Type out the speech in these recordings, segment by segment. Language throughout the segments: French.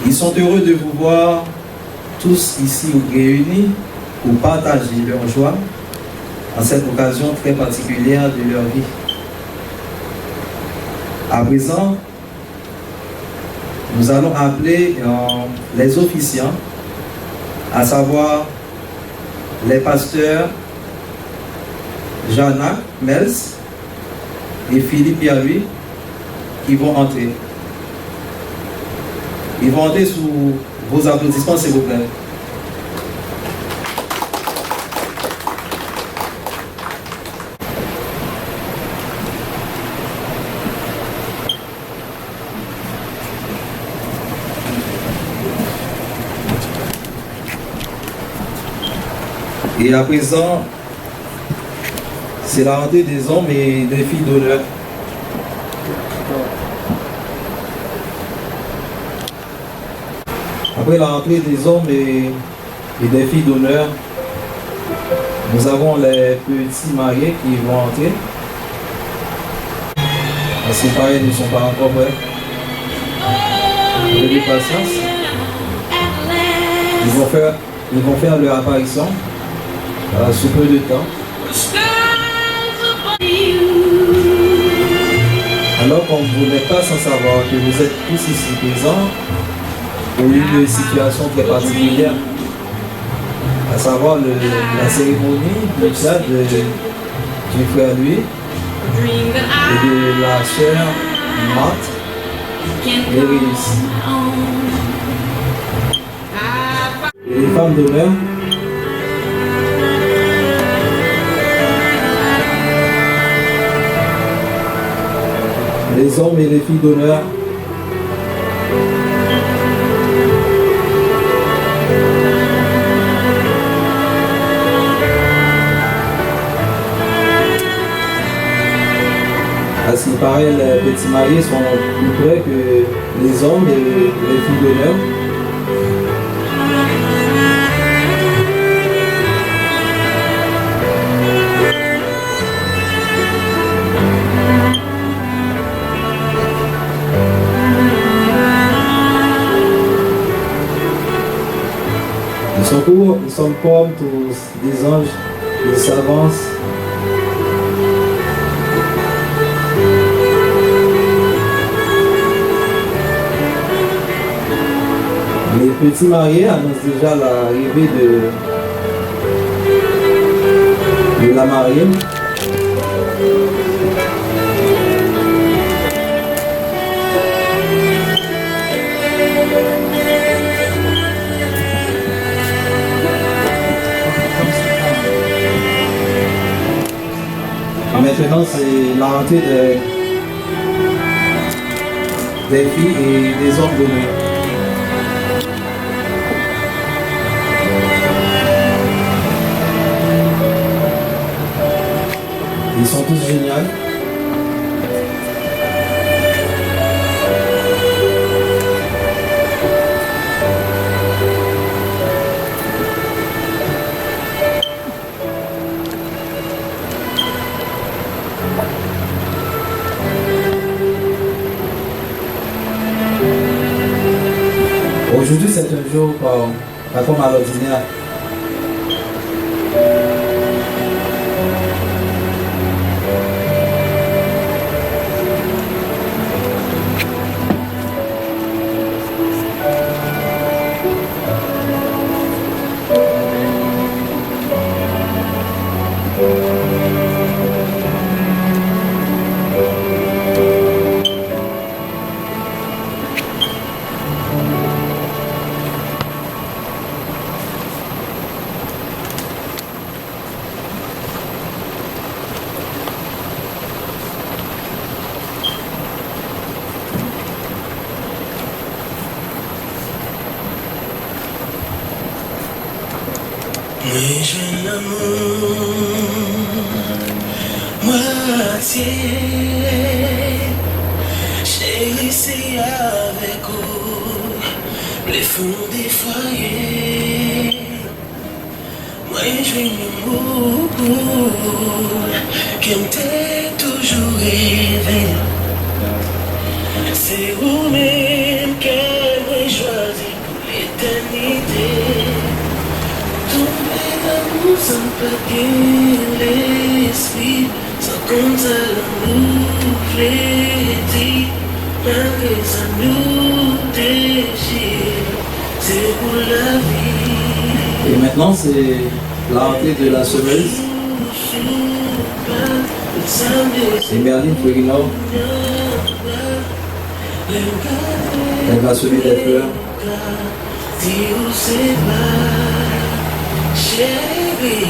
Ils sont heureux de vous voir tous ici réunis pour partager leur joie en cette occasion très particulière de leur vie. À présent, nous allons appeler les officiants, à savoir les pasteurs Jana Mels et Philippe Yahui, qui vont entrer. Ils vont entrer sous vos applaudissements, s'il vous plaît. Et à présent, c'est la rentrée des hommes et des filles d'honneur. Après la rentrée des hommes et des filles d'honneur, nous avons les petits mariés qui vont entrer. Parce que pareil, ils ne sont pas encore prêts. Avec patience. Ils vont faire leur apparition sous peu de temps. Alors qu'on vous n'êtes pas sans savoir que vous êtes tous ici présents pour une situation très particulière, à savoir la cérémonie du frère lui et de la sœur Marthe et Rélis. Et les femmes d'honneur, les hommes et les filles d'honneur, à ce qui paraît, les petits mariés sont plus près que les hommes et les filles d'honneur. Ils sont comme tous des anges, ils s'avancent. Les petits mariés annoncent déjà l'arrivée de la mariée. Maintenant, c'est la rentrée des filles et des hommes d'honneur. Ils sont tous géniaux. Aujourd'hui, c'est un jour pas comme à l'ordinaire. Mais j'ai l'amour moitié, chérie, c'est avec vous, les fonds des foyers. Moi j'ai l'amour qui m'était toujours rêvé. C'est vous-même que moi choisi. l'esprit, sans compte à l'amour, dit, malgré ça nous déchire, c'est pour la vie. Et maintenant, c'est l'entrée de la semeuse. C'est Merlin Fourinor. Elle va semer des fleurs. Chérie,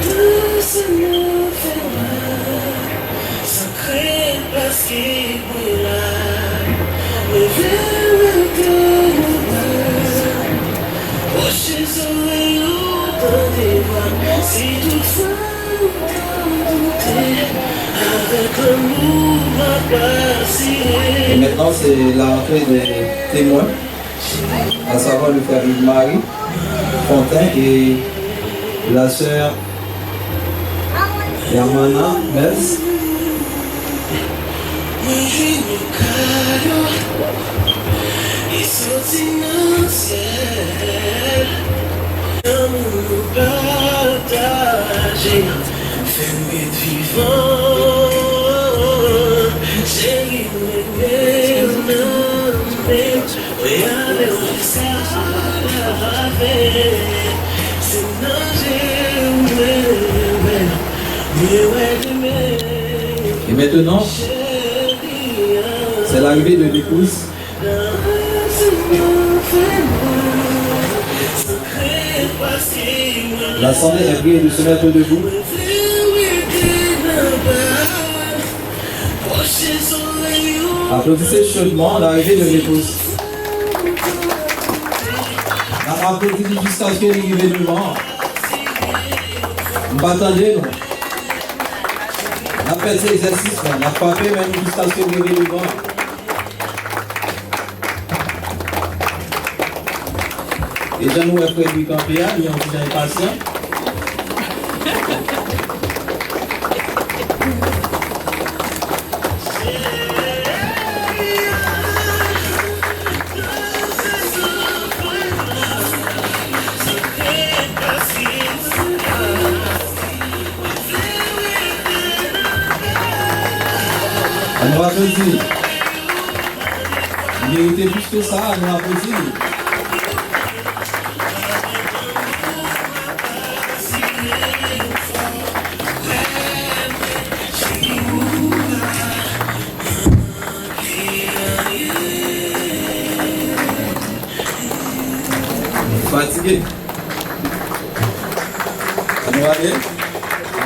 tout ça nous fait mal, sacré parce qu'il est là, le verre de nous deux, proches oreilles dans des voix, si toutefois on doutait, avec l'amour ma passé. Et maintenant, c'est la rentrée des témoins, à savoir le frère Yves-Marie Fontaine et la sœur Yamana Mels. Et sorti dans le ciel, l'amour partagé, fait vivant, chérie, regardez où ça va, c'est Et maintenant, c'est l'arrivée de l'épouse. L'assemblée est priée de se mettre debout. Applaudissez chaudement l'arrivée de l'épouse. Applaudissez jusqu'à ce qu'elle arrive devant. Vous m'attendez, non? On a fait cet exercice, on a frappé même jusqu'à ce qu'elle arrive devant. Déjà, nous, après du campéa, nous sommes déjà impatients. On nous applaudit. Vous méritez plus que ça, on nous applaudit. Fatigué. On va aller. On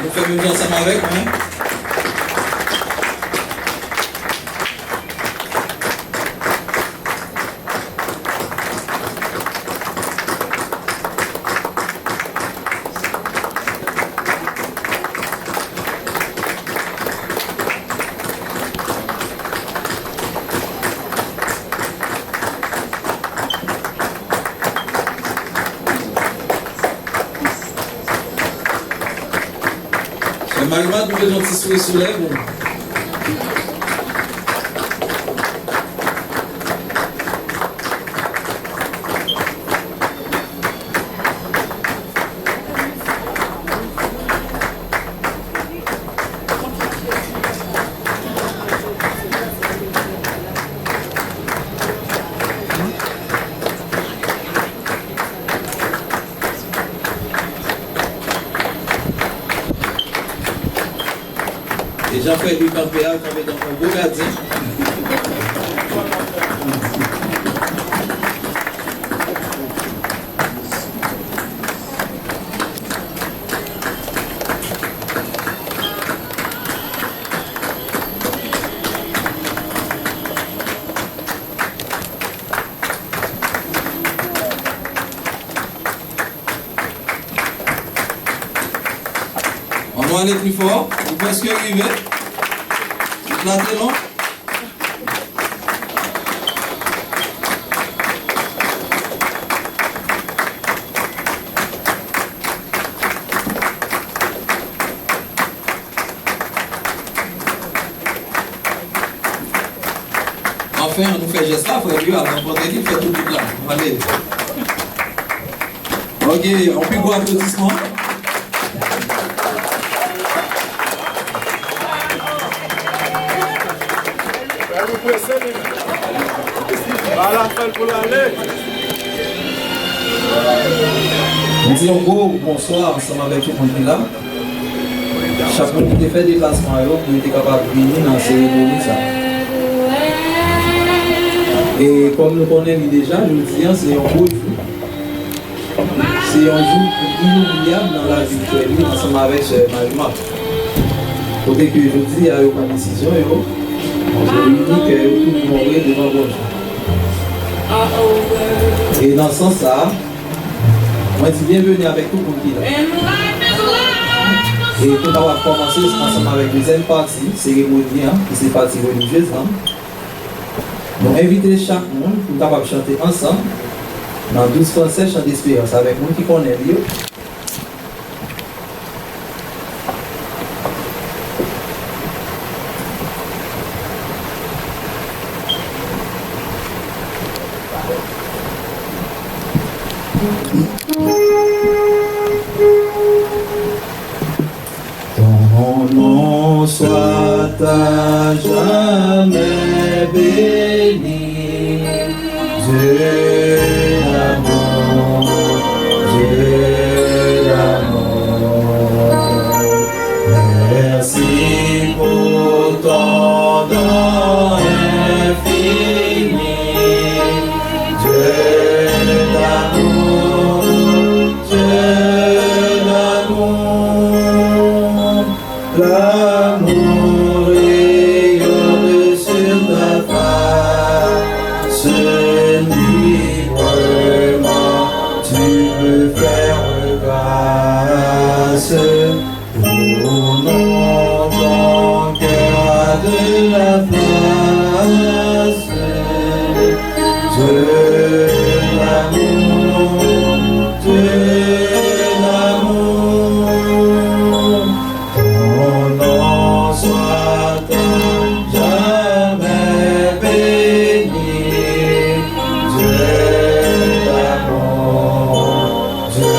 nous fait venir ensemble avec, hein? Malgré tout, les gens qui se soulèvent. Les gens font du campéa comme dans un beau gardien. On va aller plus fort. Vous presque arrivé. Maintenant. Enfin, on nous fait geste là, frère Dieu, avant de il fait tout là. Allez. Ok, on peut voir applaudissement. On dit un gros bonsoir ensemble avec tout le monde qui est là. Chaque monde qui a fait des déplacements pour être capable de venir dans la cérémonie. Ça. Et comme nous connaissons déjà, je vous dis, c'est un beau jour. C'est un jour inoubliable dans la vie de lui ensemble avec Marie-Marc. Côté que je dis, il y a eu une décision, je lui dis que tout le monde est devant bon jour. Et dans ce sens-là, moi je dis bienvenue avec tout le monde qui est là. Et tout à l'heure, commencer ensemble avec la deuxième partie, cérémonie, qui c'est partie religieuse. Donc inviter chaque monde pour capable chanter ensemble dans 12 français chant d'espérance avec nous qui connaissent mieux. Ton nom soit à jamais béni, Dieu d'amour, Dieu d'amour. Merci pour ton don infini, Dieu d'amour, Dieu d'amour. L'amour rayonne sur ta face, librement tu peux faire grâce. Pour nom ton cœur a de la place, Dieu l'amour, Dieu l'amour. Ton nom soit à jamais béni, Dieu d'amour, Dieu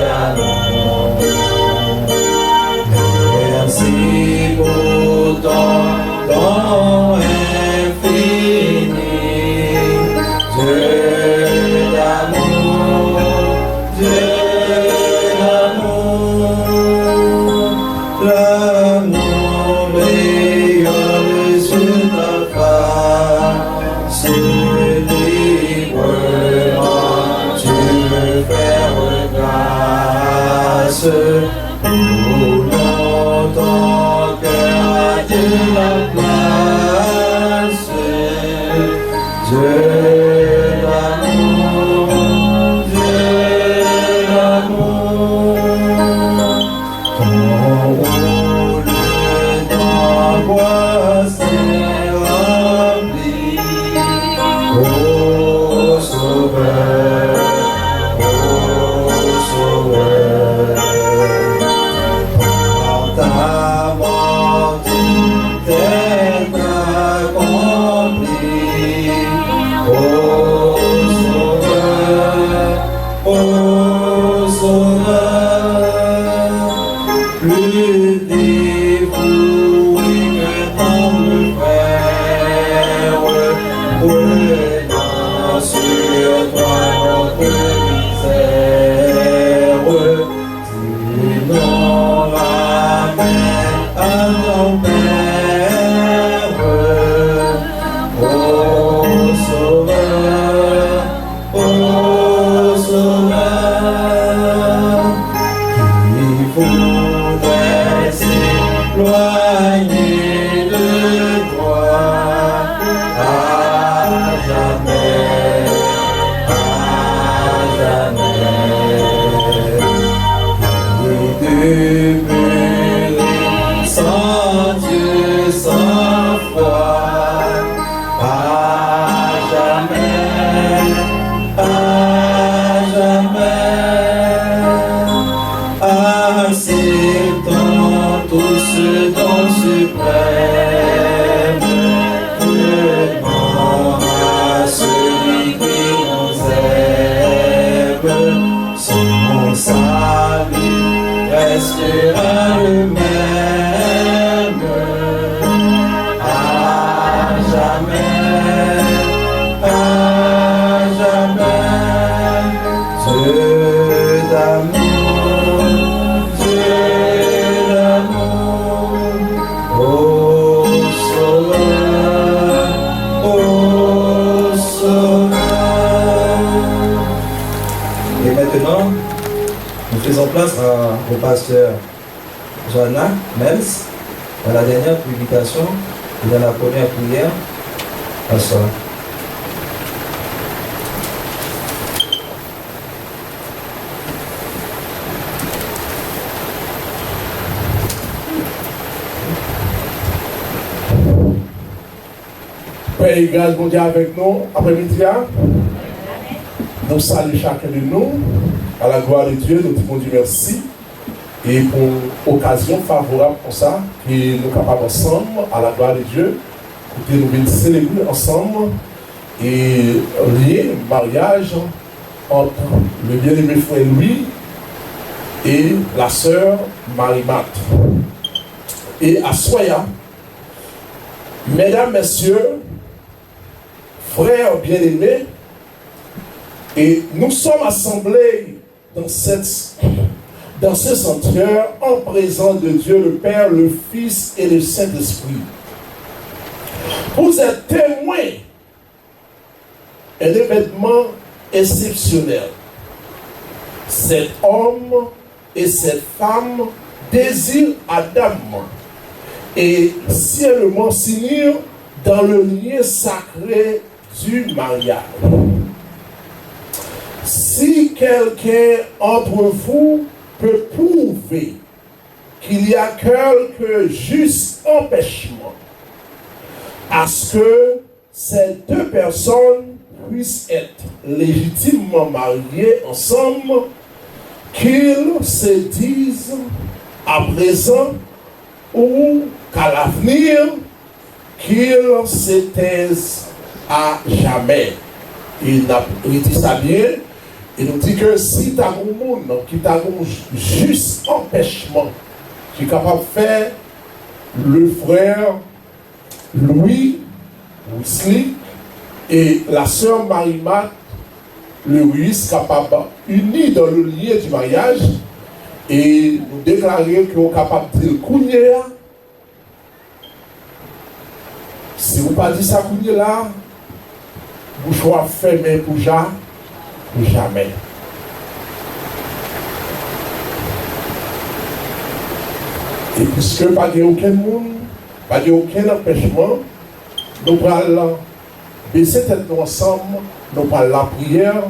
d'amour. Merci pour ton don infini, Dieu d'amour, Dieu d'amour. L'amour rayonne sur ta face, librement tu veux faire grâce. Pour ton cœur a de la place, Dieu d'amour, Dieu d'amour. Ton rôle d'angoisse est rempli, ô Sauveur, ô Sauveur. Par ta mort tout est accompli, ô place au pasteur Joanna Mels dans la dernière publication et dans la première prière. Pasteur. Père et grâce, bon Dieu, avec nous, après-midi. Nous saluons chacun de nous, à la gloire de Dieu, nous disons Dieu merci. Et pour occasion favorable pour ça, que nous sommes capables ensemble, à la gloire de Dieu, que nous venons célébrer ensemble et lier le mariage entre le bien-aimé frère Louis et la sœur Marie-Marthe. Et à Soya, mesdames, messieurs, frères bien-aimés, et nous sommes assemblés dans ce sanctuaire en présence de Dieu le Père, le Fils et le Saint-Esprit. Vous êtes témoins d'un événement exceptionnel. Cet homme et cette femme désirent Adam et ciellement s'unir dans le lien sacré du mariage. Si quelqu'un entre vous peut prouver qu'il y a quelque juste empêchement à ce que ces deux personnes puissent être légitimement mariées ensemble, qu'ils se disent à présent ou qu'à l'avenir, qu'ils se taisent à jamais. Il dit ça bien. Il nous dit que si tu as un monde qui t'a un juste empêchement, qui est capable de faire le frère Louis Wesley et la sœur Marie-Marthe, le Louis, capable unis dans le lien du mariage, et nous déclarer qu'ils sont capables de dire Kounia. Si vous ne pas dit ça Kounia là, vous choix fermé pour jamais. Et puisque pas de aucun monde, pas de aucun empêchement, nous allons baisser tête nous ensemble, nous allons la prière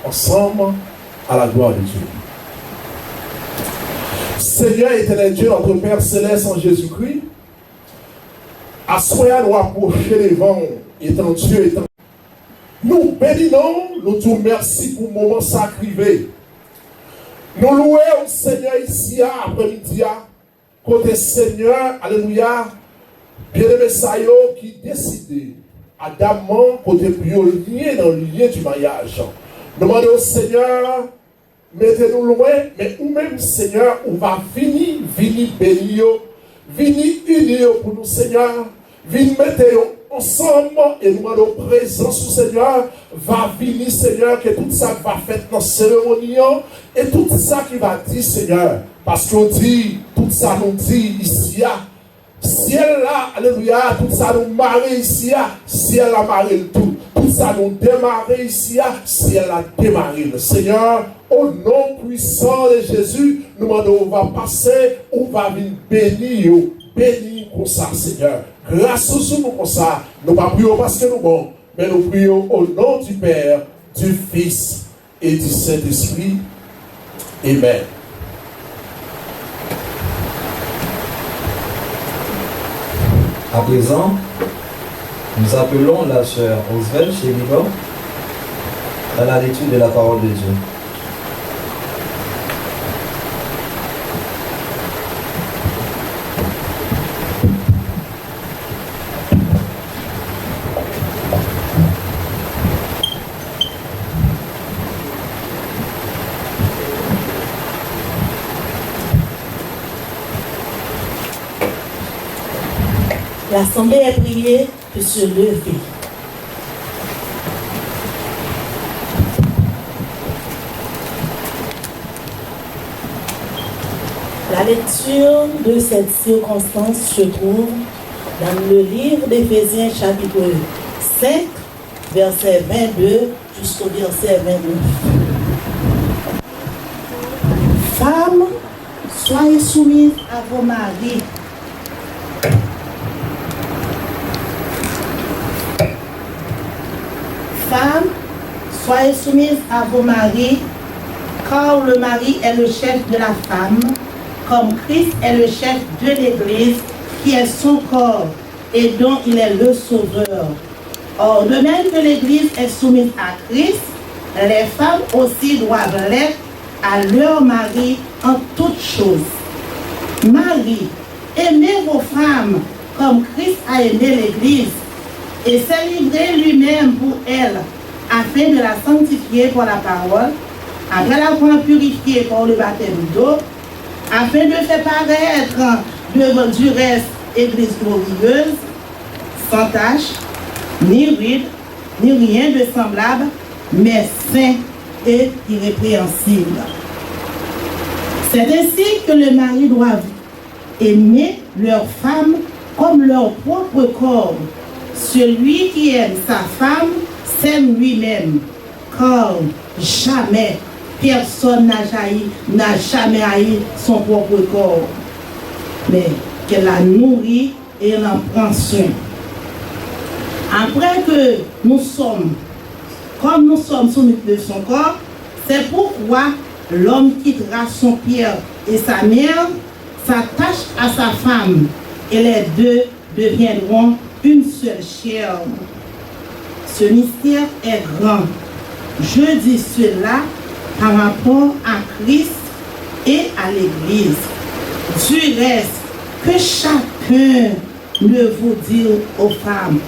ensemble à la gloire de Dieu. Seigneur éternel Dieu, notre Père céleste en Jésus-Christ, à soi nous approcher devant étant Dieu, étant nous bénissons, nous disons merci pour le moment sacré. Nous louons le Seigneur ici après-midi, côté Seigneur, alléluia, bien-aimé Sayo qui décide adamant côté priorité dans le lien du mariage. Nous demandons au Seigneur, mettez-nous loin, mais nous-mêmes, Seigneur, on va venir bénir, venir unir pour nous, Seigneur, venir mettre ensemble et nous demandons présence au Seigneur, va venir, Seigneur, que tout ça va faire dans la cérémonie et tout ça qui va dire, Seigneur, parce qu'on dit, tout ça nous dit ici, ciel là, alléluia, tout ça nous marie ici, ciel a marié tout ça nous démarre ici, ciel a démarré. Seigneur, au nom puissant de Jésus, nous demandons, on va passer, on va venir bénir comme ça, Seigneur. Grâce au nous comme ça, nous ne prions pas parce que nous bons, mais nous prions au nom du Père, du Fils et du Saint-Esprit. Amen. À présent, nous appelons la sœur Oswald chez Liban dans la lecture de la parole de Dieu. L'assemblée est priée de se lever. La lecture de cette circonstance se trouve dans le livre d'Éphésiens chapitre 5, verset 22 jusqu'au verset 29. Femmes, soyez soumises à vos maris. Femmes, soyez soumises à vos maris, car le mari est le chef de la femme, comme Christ est le chef de l'Église, qui est son corps et dont il est le sauveur. Or, de même que l'Église est soumise à Christ, les femmes aussi doivent l'être à leur mari en toutes choses. Marie, aimez vos femmes comme Christ a aimé l'Église et s'est livré lui-même pour elle, afin de la sanctifier par la parole, après l'avoir purifiée par le baptême d'eau, afin de faire paraître devant du reste Église glorieuse, sans tache, ni rude, ni rien de semblable, mais saint et irrépréhensible. C'est ainsi que les maris doivent aimer leur femme comme leur propre corps. Celui qui aime sa femme s'aime lui-même, car jamais personne n'a jamais haï son propre corps, mais qu'elle la nourrit et elle en prend soin. Après que nous sommes, comme nous sommes soumis de son corps, c'est pourquoi l'homme quittera son père et sa mère, s'attache à sa femme, et les deux deviendront une seule chair. Ce mystère est grand. Je dis cela par rapport à Christ et à l'Église. Du reste, que chacun ne vous dise aux femmes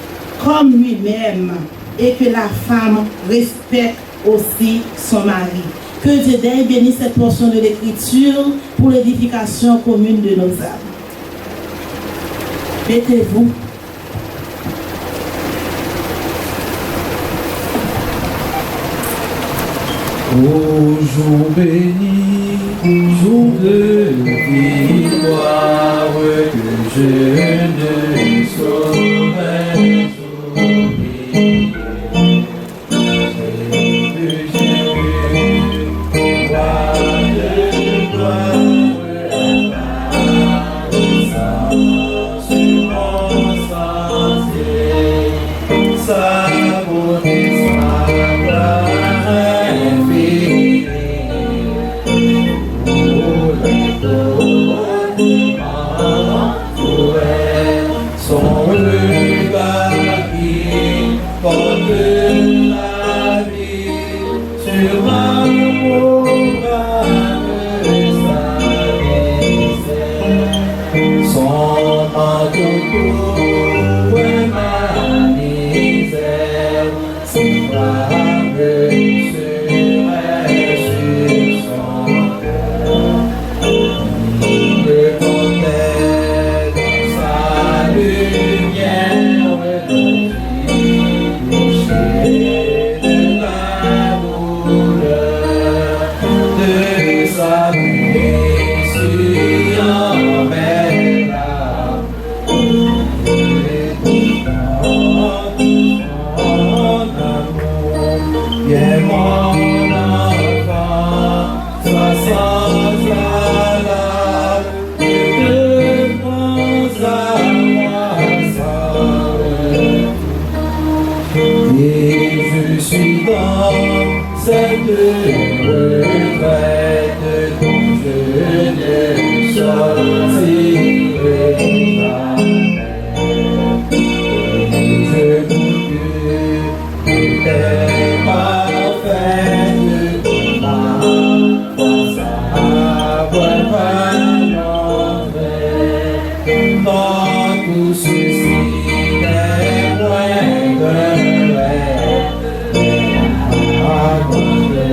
comme lui-même, et que la femme respecte aussi son mari. Que Dieu bénisse cette portion de l'Écriture pour l'édification commune de nos âmes. Mettez-vous. Ô jour béni, jour de victoire, que je ne saurais oublier.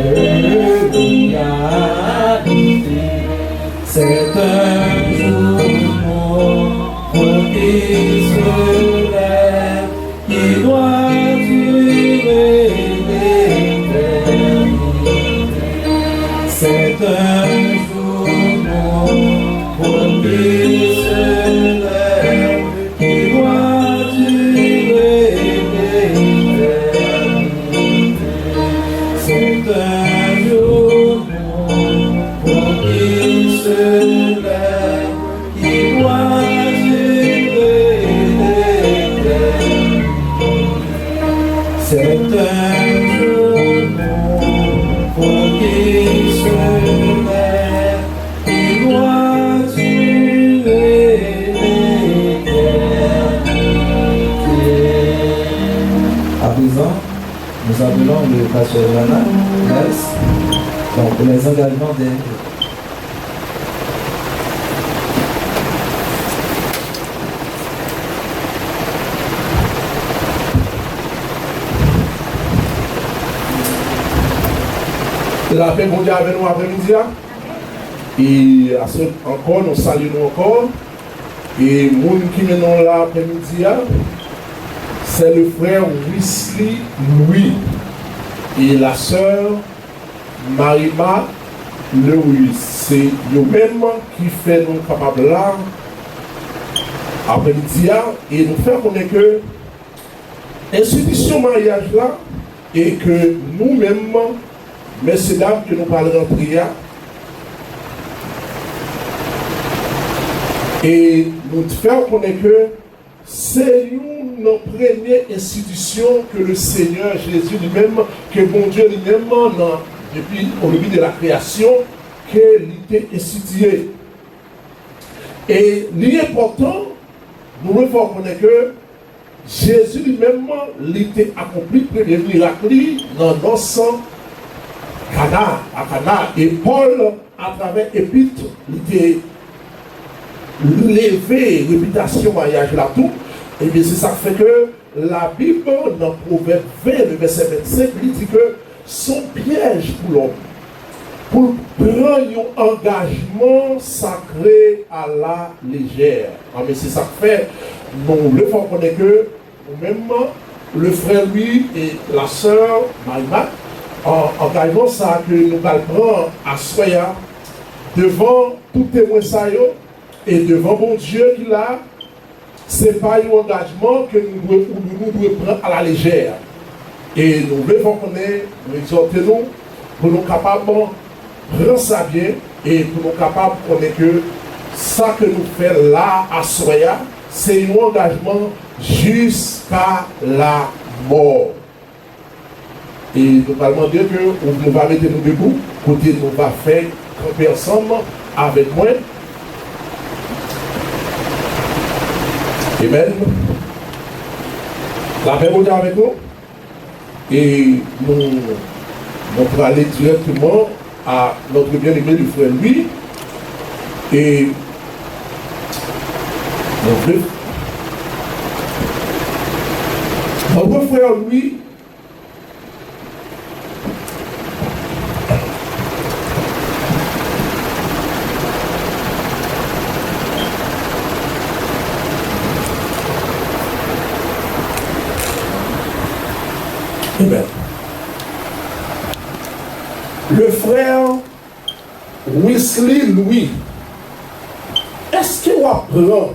Amen. C'est un genou conditionnel qui doit tuer l'éternité. À présent, nous appelons le pasteur Lana, donc pour les engagements des... La paix mondiale avec nous après-midi. Et à ce encore, nous saluons encore. Et les gens qui sont là après-midi, c'est le frère Wesley Louis et la sœur Marima Lewis. C'est eux-mêmes qui fait nous capables là après-midi. Et nous faisons connaître que l'institution mariage là et que nous-mêmes, messieurs dames, que nous parlons en prière. Et nous faisons connaître que c'est une première institution que le Seigneur Jésus lui-même, que bon Dieu lui-même, depuis au début de la création, qu'il était institué. Et l'important, nous devons connaître que Jésus lui-même, il était accompli le premier miracle dans nos sangs. Cana, à Cana, et Paul, à travers l'épître, il était levé, réputation, mariage là tout. Et bien c'est ça qui fait que la Bible, dans Proverbe 20, le verset 25, il dit que son piège pour l'homme, pour prendre un engagement sacré à la légère. Mais c'est ça qui fait, nous le faisons connaître que nous-mêmes, le frère lui et la sœur Maïma, engagement ça que nous allons à Soya devant tout témoin ça et devant mon Dieu qui l'a, ce n'est pas un engagement que nous devons prendre à la légère. Et nous devons connaître, nous exhortons pour nous capables de prendre ça bien et pour nous capables de connaître que ça que nous faisons là à Soya, c'est un engagement jusqu'à la mort. Et nous allons demander que nous va mettre nous debout, côté nous va faire camper ensemble avec moi. Amen. La paix mondiale avec nous. Et nous allons aller directement à notre bien-aimé du frère Louis. Et notre frère Louis. Amen. Le frère Wesley Louis, est-ce qu'il apprend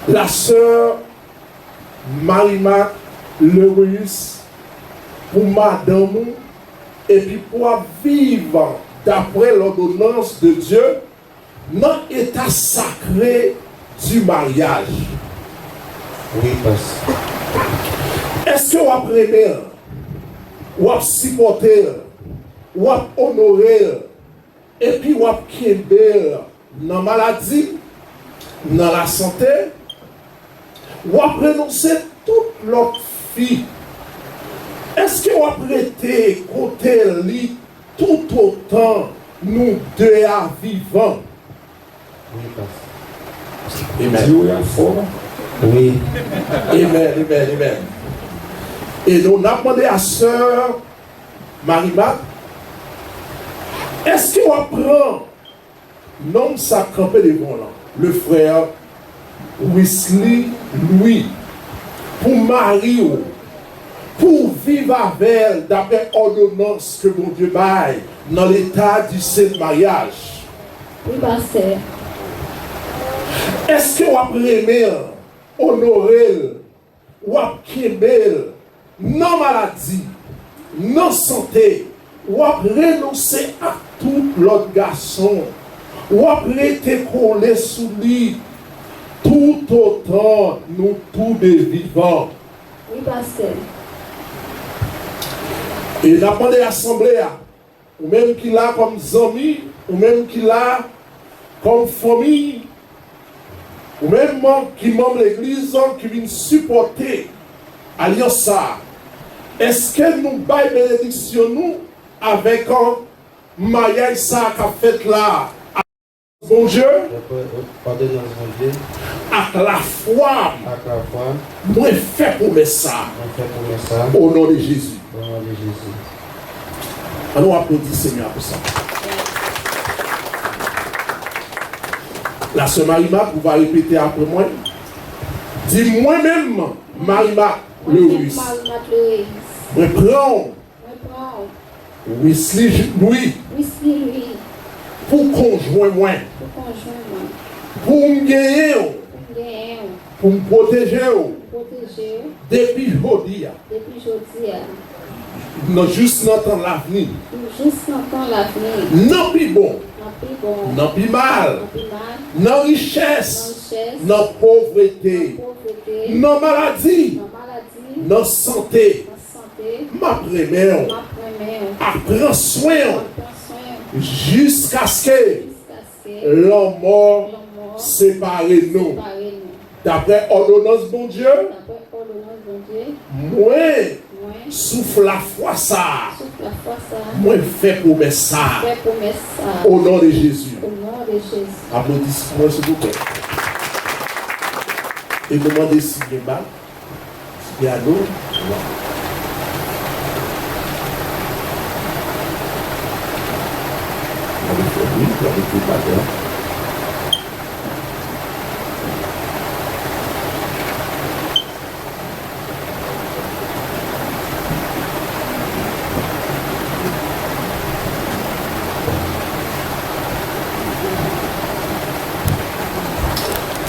la sœur Marima Lewis pour madame et puis pour vivre d'après l'ordonnance de Dieu dans l'état sacré du mariage? Oui, parce est-ce que vous apprenez, vous supportez, vous honorez, et puis vous quittez dans la maladie, dans la santé, vous renoncez toute l'autre vie? Est-ce que vous prêtez côté lui tout autant nous deux à vivants? oui, parce Amen. Dieu est fort. Oui. Amen, amen, amen. Et nous avons demandé à sœur Marima, est-ce qu'on apprend non ça camper devant là, le frère Wesley Louis, pour marier, pour vivre avec elle d'après ordonnance que mon Dieu baille dans l'état du saint mariage? Oui, pasteur. Est-ce qu'on va aimer, honorer, ou aimer, non maladie, non santé, ou renoncer à tout l'autre garçon, ou rester collé sous lui, tout autant nous tous des vivants? Oui, pasteur. Et n'a pas l'assemblée, ou même qu'il a comme amis, ou même qu'il a comme famille, ou même qui membre l'église qui vient supporter alliance ça. Est-ce que nous baillons bénédiction nous avec un mariage ça qu'a fait là? Bon Dieu, Pardonnez-nous, mon Dieu, à la foi, à la fois, moi fait pour ça, on fait pour ça, au nom de Jésus. au nom de Jésus. Allons applaudir Seigneur pour ça. La sœur Marima, vous allez répéter après moi. Dis moi-même, Marima Lewis. Je prends Wesley Louis pour conjoint moi, pour me gagner, pour me protéger depuis aujourd'hui. Non, juste notre l'avenir. Non plus bon, non plus mal, non richesse, non pauvreté, non maladie, non santé. Ma première, apprends soin jusqu'à ce que l'homme mort sépare nous. D'après ordonnance bon Dieu, moi souffle la foi ça. Moi fais promesse ça. Au nom de Jésus. Applaudissez-moi s'il vous plaît. Et demandez si bien bas. Si bien à nous.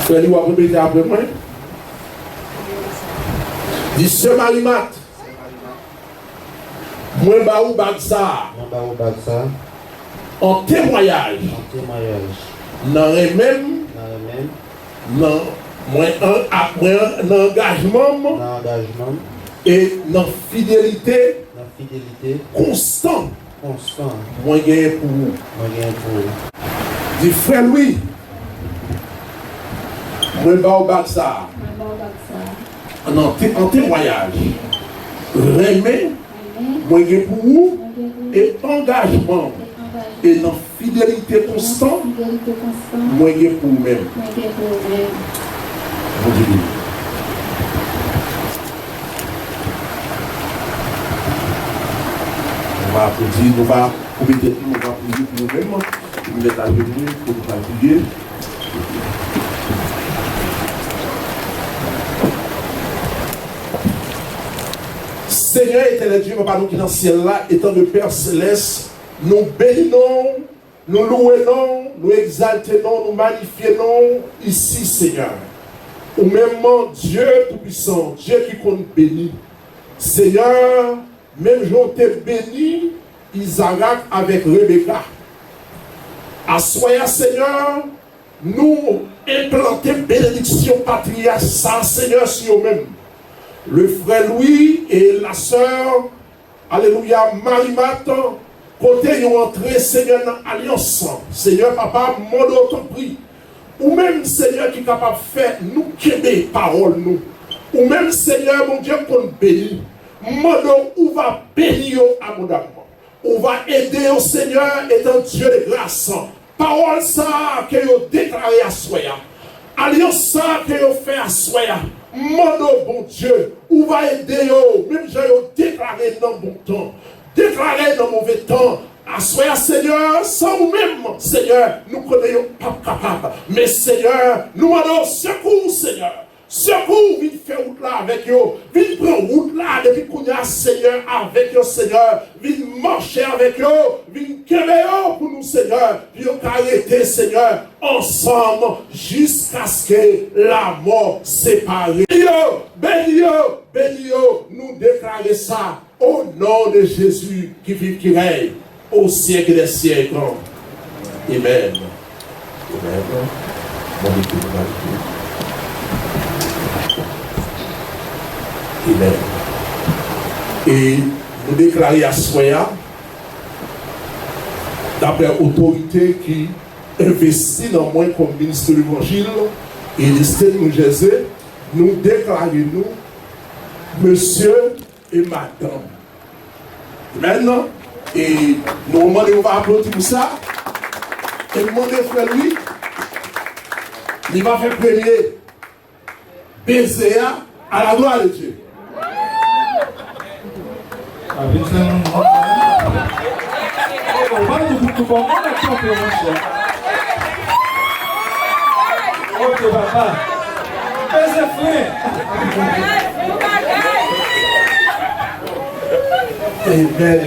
Frère, vous avez répété après moi. Dis ce Marimat. Moi, Baou Bagsa. En témoignage. Dans les mêmes. Dans un engagement. Et dans fidélité. Constant. Moi, j'ai pour vous. Dis frère Louis. Moi, Baou Bagsa. En témoignage. Remet. Moi, j'ai pour vous. Et engagement. Et dans fidélité constante, moi je pour vous-même. On va applaudir, on va prier pour nous-mêmes. Vous êtes à genoux pour nous prier. Seigneur éternel Dieu, papa nous qui dans le ciel là, étant le Père céleste, nous bénissons, nous louons, nous exaltons, nous magnifions ici, Seigneur. Ou même Dieu Tout-Puissant, Dieu qui compte béni. Seigneur, même j'en t'ai béni, Isaac avec Rebecca. Assoya, Seigneur, nous implanter bénédiction patriarche, ça, Seigneur, sur eux-mêmes. Le frère Louis et la sœur, alléluia, Marimat, côté ils ont entré, Seigneur, dans l'alliance. Seigneur, papa, mon autre prix. Ou même, Seigneur, qui est capable de faire nous quéder parole, nous. Ou même, Seigneur, mon Dieu, pour nous bénir. Mon où va bénir abondamment. On va aider au Seigneur, étant Dieu de grâce. Parole ça que vous déclarez à Soya. Alliance ça que vous faites à Soya. Mon bon Dieu, où va aider vous. Même j'ai déclaré dans bon temps. Déclaré dans mauvais temps. À Soya, Seigneur, sans nous-mêmes, Seigneur, nous connaissons pas capable. Mais Seigneur, nous demandons secours, Seigneur. Secours, viens faire route là avec eux. Viens prendre route là depuis qu'on y a Seigneur avec eux, Seigneur. Viens marcher avec eux. Viens créer pour nous, Seigneur. Puis on arrêter, Seigneur, ensemble jusqu'à ce que la mort sépare. Bénis-yo, nous déclarer ça au nom de Jésus qui vit, qui règne au siècle des siècles. Amen. Amen. Bon, Amen. Et nous déclarons à Soya, d'après l'autorité qui investit dans moi comme ministre de l'Évangile et le State New Jersey, nous déclarons nous, monsieur et madame. Maintenant, et nous demandons, on va applaudir pour ça. Et nous demandons, frère Louis, il va faire premier baiser à la gloire de Dieu. Ok, papa. Fais frère. Amen.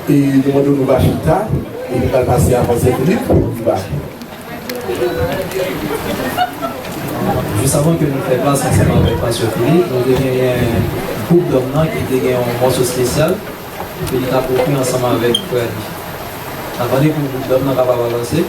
Et nous demandons nous Bachita, et nous allons passer à François Philippe. Juste avant que nous fassions place ensemble avec Pasteur Philippe, nous avons un groupe d'hommes qui était un morceau spécial, que nous avons pris ensemble avec Frère. Attendez que le groupe d'hommes va avancer.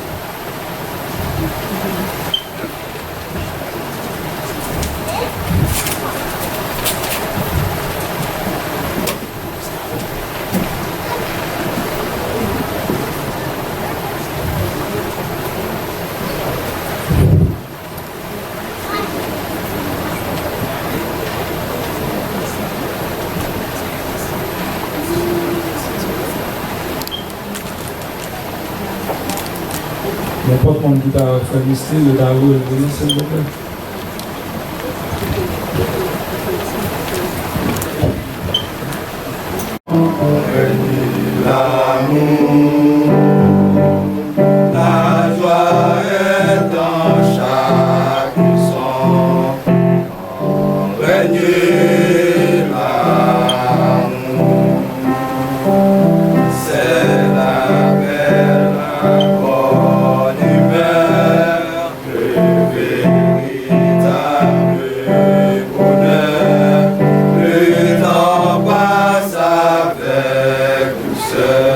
N'importe qui qui t'a fait lister, le darou est venu, s'il vous plaît. La joie est dans chaque son, régner l'amour, c'est la belle bonne humeur, le véritable bonheur, le temps passe avec douceur.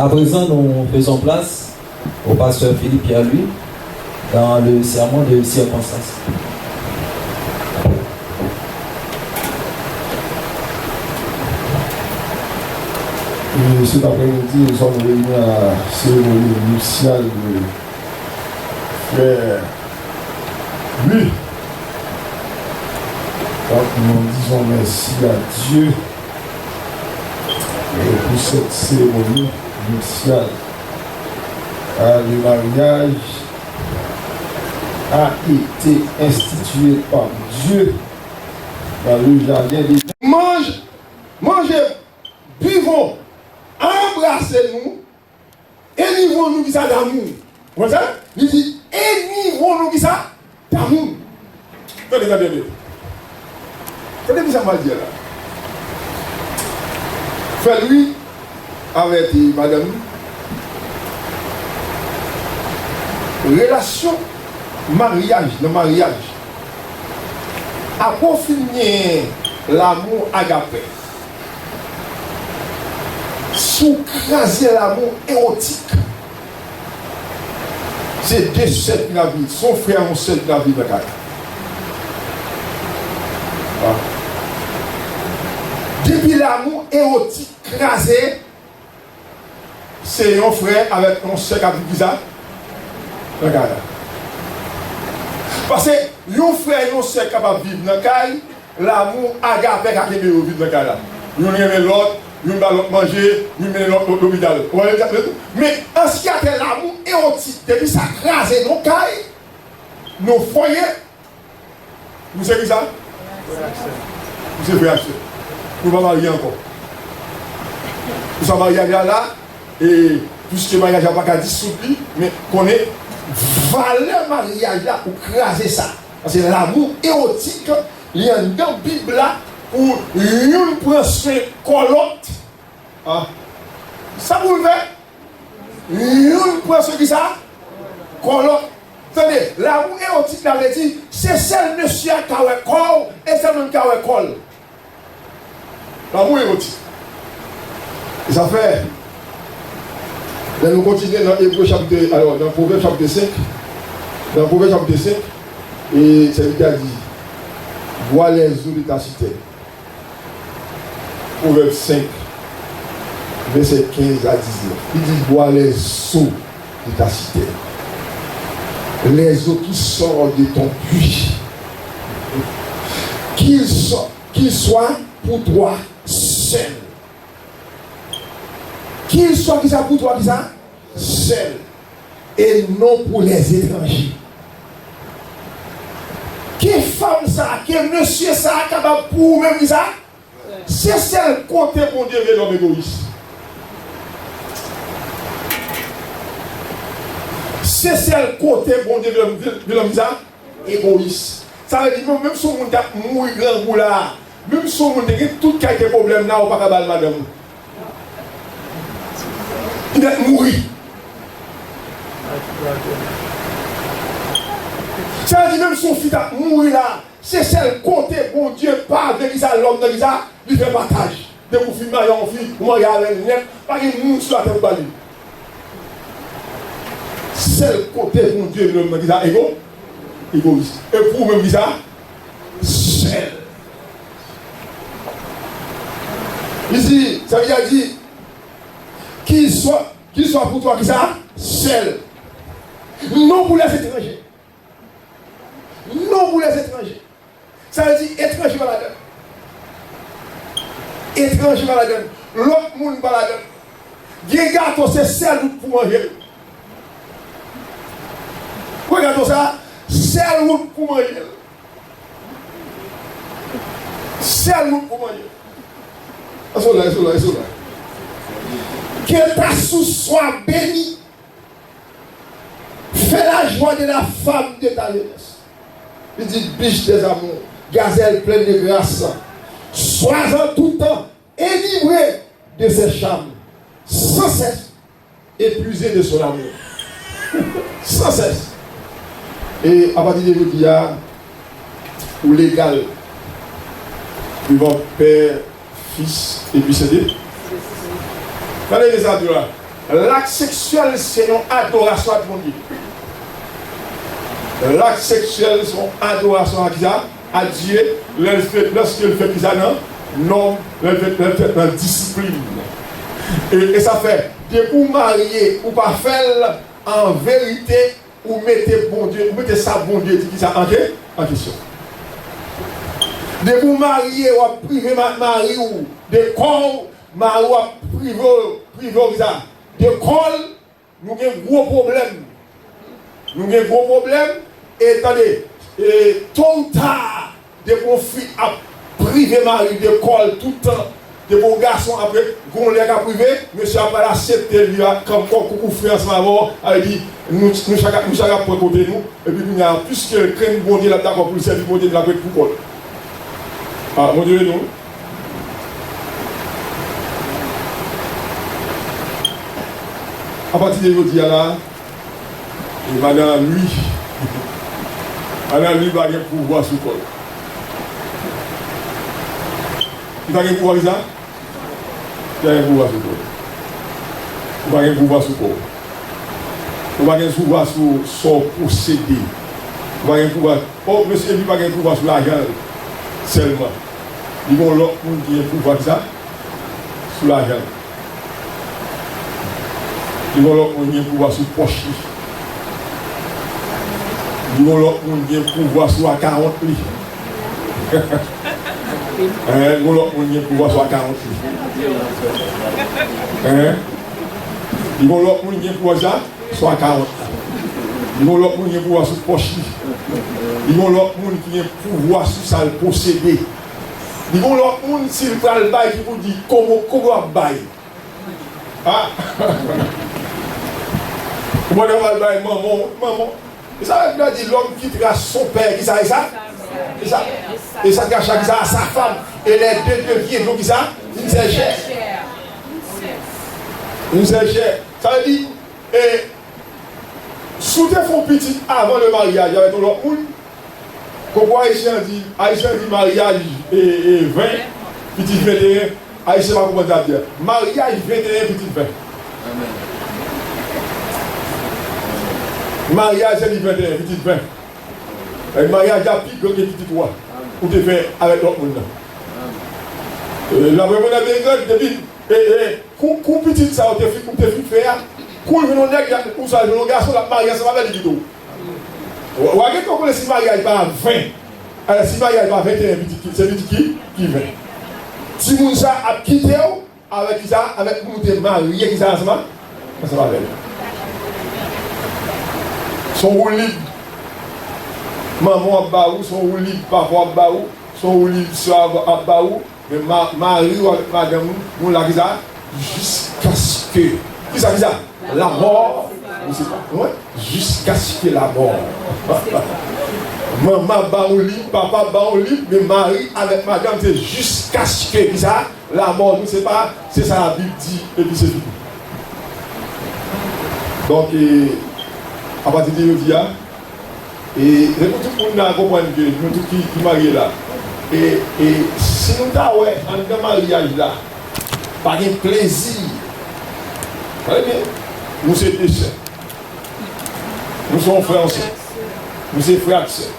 À présent, nous faisons place au pasteur Philippe Pierre-Louis dans le sermon de circonstance. Et cet après-midi, nous sommes réunis à la cérémonie nuptiale de frère lui. Donc nous disons merci à Dieu pour cette cérémonie nuptiale. Le mariage a été institué par Dieu dans le jardin des... Mangez, buvons, embrassez-nous, énivrons-nous qui ça d'amour. Vous voyez ça? Il dit, énivrons-nous qui ça d'amour. Attendez. Attendez, ça m'a dit là. Frère lui, avec madame, relation, mariage, le mariage, a confiné l'amour agapé. Sous-craser l'amour érotique. C'est deux seuls qui la vie. Son frère, mon seul qui la vie. Depuis l'amour érotique crasé, c'est un frère avec un seul qui a vu ça. Regarde. Parce que un frère et un seul capable de vivre dans le caille, l'amour agapé qui a vivre dans le caille. Nous aimons l'autre. Nous allons manger, nous allons à l'hôpital. Mais en ce qui a l'amour érotique, depuis ça crase nos cailles, nos foyers, vous savez ça? Vous savez acheter. Nous ne sommes pas mariés encore. Nous sommes mariés là, et puisque le mariage n'a pas dissoudre, mais qu'on est valeur mariage là pour craser ça. Parce que l'amour érotique, il y a dans la Bible là, où une prend soin colotte. Ça vous le fait? Une prend soin qui ça? Colotte. Attendez, l'amour érotique, là, veut dire, c'est celle monsieur qui a un corps et celle même qui a un col. L'amour érotique. Et ça fait. Là, nous continuons dans Hébreu chapitre. Alors, dans Proverbe chapitre 5. Dans Proverbe chapitre 5. Et c'est lui qui a dit, vois les eaux de ta cité. Proverbe 5, verset 15 à 19. Il dit, vois les eaux de ta cité. Les eaux qui sortent de ton puits. Qu'ils soient pour toi seuls. Qu'ils soient qui ça pour toi qui ça seuls. Et non pour les étrangers. Quelle femme ça, quel monsieur ça, capable pour même ça? C'est celle côté pour Dieu de l'homme égoïste. C'est celle côté pour Dieu de l'homme égoïste. Ça veut dire même si on a mourir grand bout là, même si on a tout quelques problèmes là, on va pas balle madame. Il va mourir. Ça veut dire même son fils a mouru là, c'est celle côté bon Dieu pas avec l'homme de l'Isa, il fait partage. De vous filmer à une fille, moi il y a un net, pas qu'il mouille sur la tête de lui. Celle côté bon Dieu de l'homme de l'Isa, égoïste. Et pour même l'Isa, seul. Ici, ça veut dire qu'il soit pour toi qui ça, seul. Non pour les étrangers. Non pour les étrangers. Ça veut dire étranger par la donne. Étranger par la donne. L'autre monde par la donne. Des gâteaux, c'est seul pour manger. Regardez ça. Seul pour manger. Seul pour manger. Est-ce là. Que ta source soit bénie. Fais la joie de la femme de ta jeunesse. Il dit, biche des amours, gazelle pleine de grâce, sois en tout temps délivré de ses charmes, sans cesse épuisé de son amour. Sans cesse. Et à partir de aujourd'hui, ou légal, devant Père, Fils et puis c'est Dieu. Allez les adultes là. L'acte sexuel, c'est une adoration à mon Dieu. L'acte sexuel, c'est une adoration à Dieu. Lorsque le fait ça, non, le fait dans discipline. Et ça fait, de vous marier ou pas faire en vérité, ou mettez bon Dieu, ou mettez ça bon Dieu, qui ça en question. De vous marier ou priver mari ou de corps, mari ou priver ça. De corps, nous avons un gros problème. Nous avons un gros problème. Et attendez, tôt ou tard, de conflits à priver mari de corps tout le temps. De vos garçons après, qu'on les a privés, monsieur a pas accepté lui comme coucou frère ensemble, a dit nous chacun pour côté nous, et puis nous avons plus que craindre bon Dieu là d'accord pour le service bon Dieu de la paix pour quoi. Ah mon Dieu nous. À partir de aujourd'hui là, et madame lui va gagner pouvoir sur quoi. Il va gagner pouvoir ça. Il va gagner pouvoir sur quoi. Il va gagner pouvoir sur quoi. Il va gagner pouvoir sur son procédé. Il va gagner pouvoir. Oh monsieur, il va gagner pouvoir sur l'argent seulement. Il va l'autre monde qui a pouvoir ça sur l'argent. Il va l'autre monde qui a pouvoir sur poche. Il va l'autre monde qui a pouvoir sur la 40 livres. On va pouvoir soit 40 ils vont leur pouvoir ça soit 40. Ils vont leur pouvoir sur poche. Ils vont leur pouvoir sur ça le posséder. Ils vont leur s'il prend le bail qui vous dit comment bail. Ah comment le bail maman. Et ça veut dire l'homme quittera son père, qui ça et ça. Et ça cache à sa femme. Et les deux deviennent donc ça, une seule chair. Une seule chair. Ça veut dire, sous tes fonds petits avant le mariage, avec tout l'autre monde, pourquoi Haïtien dit mariage et 20, petit 21, Haïtien va comment dire. Mariage 21, petit 20. Mariage c'est 21, petit 20. Le mariage a plus que petit 3. Ou te fait avec l'autre monde. La vraie monnaie de l'Église, depuis, coup petit ça, on te fait faire, coup le nègre, ou ça, le garçon, la mariage, ça va avec les guidos. Ou à quel moment si mariage pas 20, alors si mariage pas 21, c'est petit qui 20. Si vous ça a quitté avec ça, avec vous te marié, qui ça ensemble, ça va avec. Son roue libre. Maman a baou, son roue libre, papa a baou, son roue libre, soeur a baou, mais Marie ou madame, nous l'a dit ça, jusqu'à ce que. Qui ça dit ça? La mort, je ne sais pas. Ouais? Jusqu'à ce que la mort. Maman baou libre, papa baou libre, mais Marie avec madame, c'est jusqu'à ce que. Qui ça? La mort, je ne sais pas, c'est ça la Bible dit, et puis c'est tout. Donc, à partir de aujourd'hui, et tout le monde a compris que nous tous qui mariés là. Et si nous avons un mariage là, pas de plaisir. Très bien. Nous sommes des sœurs. Nous sommes frères et sœurs. Nous sommes frères et sœurs.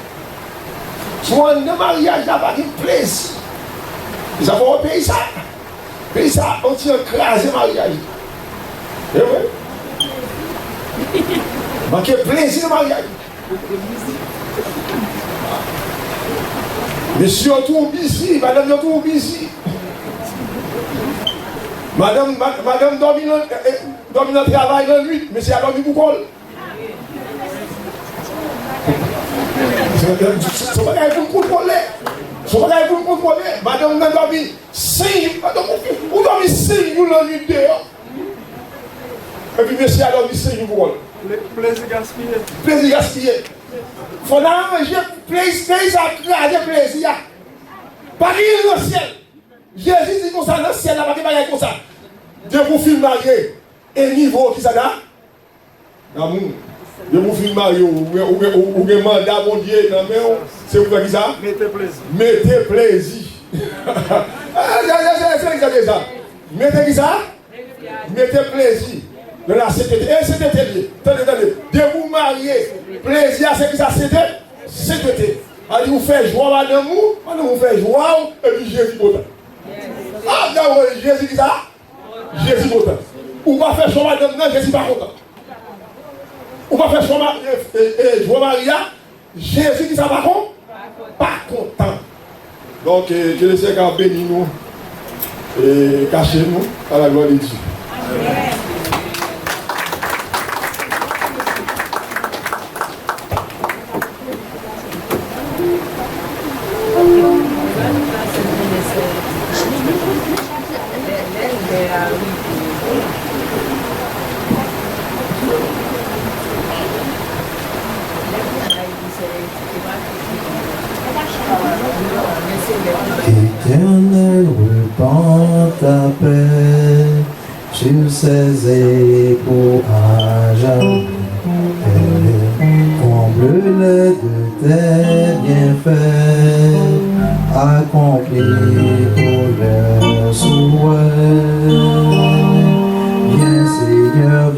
Soit un mariage là, pas de plaisir. Ils avons payé ça. Payé ça, on tient écrasé mariage. Et oui. Manquer plaisir de mariage. Mais surtout busy, madame est tout busy. Madame dormi dans le travail la nuit, mais c'est à dormir pour quoi? C'est pas qu'il faut contrôler. C'est pas qu'il faut contrôler. Madame n'a dormi 5 jours. Vous dormez 5 jours la nuit dehors. Et puis monsieur a dormi 5 jours pour quoi? Plaisir gaspillé. Plaisir gaspillé. Il faut manger plaisir à plaisir. Pas rire dans le ciel. Jésus dit comme ça, dans le ciel, pas de comme ça. De vous filmer marié, et niveau qui ça là? L'amour. De vous filmer marié, ou de mandat, mon Dieu, c'est vous qui ça? Mettez plaisir. Mettez plaisir. C'est ça. Mettez qui ça? Mettez plaisir. De la CTT. Et CTT lié. Attendez. De vous marier. Plaisir, c'est que ça CTT. Allez, vous faites joie madame vous faites joie, et puis Jésus content. Ah, d'accord, Jésus qui ça? Jésus content. Ou pas faire joie madame, non, Jésus pas content. Ou pas faire joie Maria, Jésus qui ça pas content? Pas content. Donc, je le sais qu'à bénir nous et cacher nous à la gloire de Dieu. Amen. Éternel, repens ta paix sur ces échos à jamais. Comble-les de tes bienfaits, accomplis tous leurs souhaits.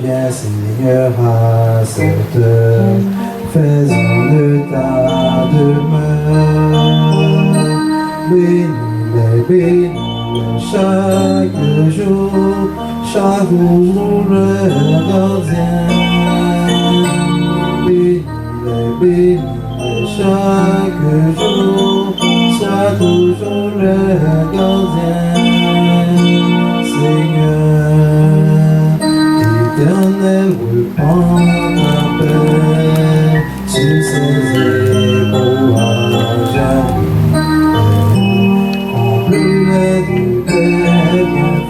Viens Seigneur à cette heure, faisons de ta demeure. Bénis-les chaque jour le gardien. Bénis-les chaque jour, sois toujours le gardien. Seigneur, éternel, repends ta paix sur ces épaules à jamais.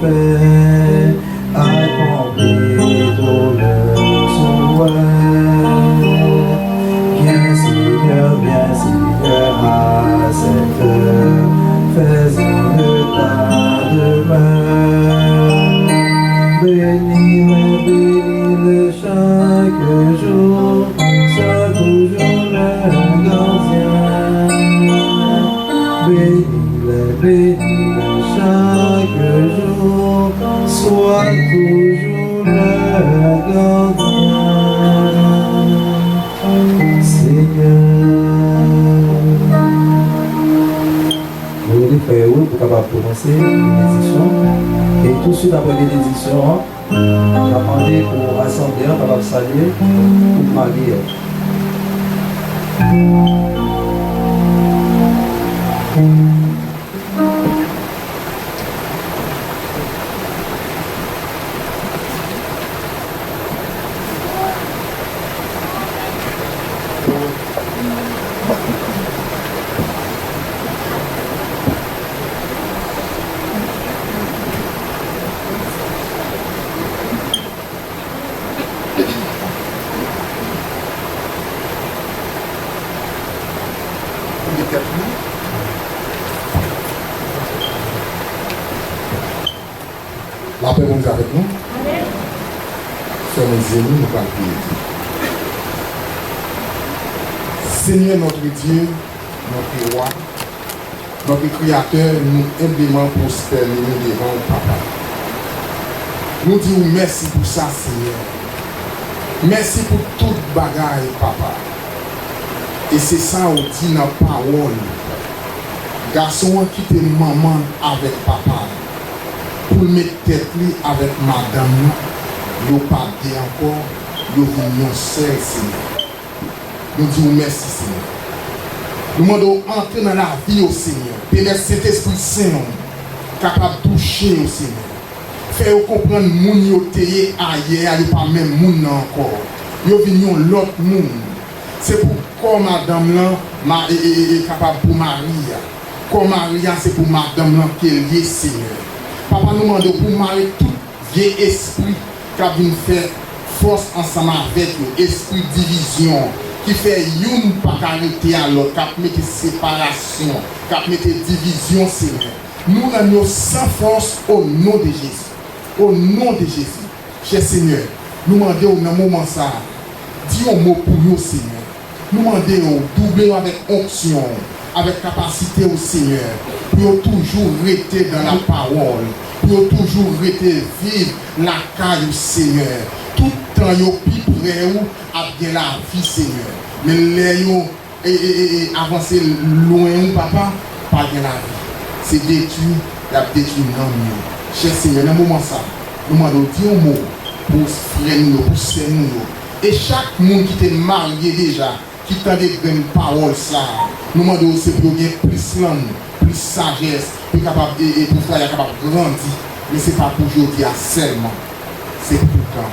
Bienfaits, accomplis tous leurs souhaits. Viens Seigneur à cette heure, faisons de ta demeure. Bénis-les chaque jour, sois toujours le gardien. Bénis-les chaque jour, sois toujours le gardien. Seigneur. Vous voulez faire où pour capable prononcer une bénédiction? Et tout de suite après bénédiction, on va demander pour rassembler, on va saluer pour Marie. La paix est avec nous. Frères et amis, nous allons prier. Seigneur notre Dieu, notre roi, notre Créateur, nous humblement prosterner devant le Papa. Nous disons merci pour ça, Seigneur. Merci pour toute bagaille, Papa. Et c'est ça on dit dans la parole. Garçon qui te maman avec papa. Pour mettre tête avec madame, yo pas dit encore, yo venu seul, Seigneur. Nous disons merci, Seigneur. Nous demandons entrer dans la vie au Seigneur. Permettre cet Esprit Saint capable de toucher au Seigneur. Faire comprendre moun yo teye ailleurs, yo pas même moun encore. Yo venu l'autre moun. C'est pour madame là, est capable pour Maria. Comme Maria, c'est pour madame là qui est liée, Seigneur. Papa nous demande pour marier tout vieil esprit qui a venu faire force ensemble avec nous, esprit division, qui fait une pas arrêter à l'autre, qui met séparation, qui met division, Seigneur. Nous avons sans force au nom de Jésus. Au nom de Jésus. Cher Seigneur, nous demandons dans un moment ça, dis un mot pour nous, Seigneur. Nous demandons doubler avec onction, avec capacité au Seigneur, pour toujours rester dans la parole, pour toujours rester vivre la caille au Seigneur, temps yo plus près ou à bien la vie Seigneur. Mais les yo avancer loin ou papa, pas bien la vie. C'est détruit, la détruit dans nous. Cher Seigneur, dans le moment ça, nous demandons un mot pour frères nous, pour sœurs nous. Et chaque monde qui est marié déjà, qui t'a des grandes paroles ça, nous demandons c'est pour gagner plus langue, plus sagesse, plus capable et pour faire capable de grandir. Mais ce n'est pas pour aujourd'hui seulement. C'est pour quand,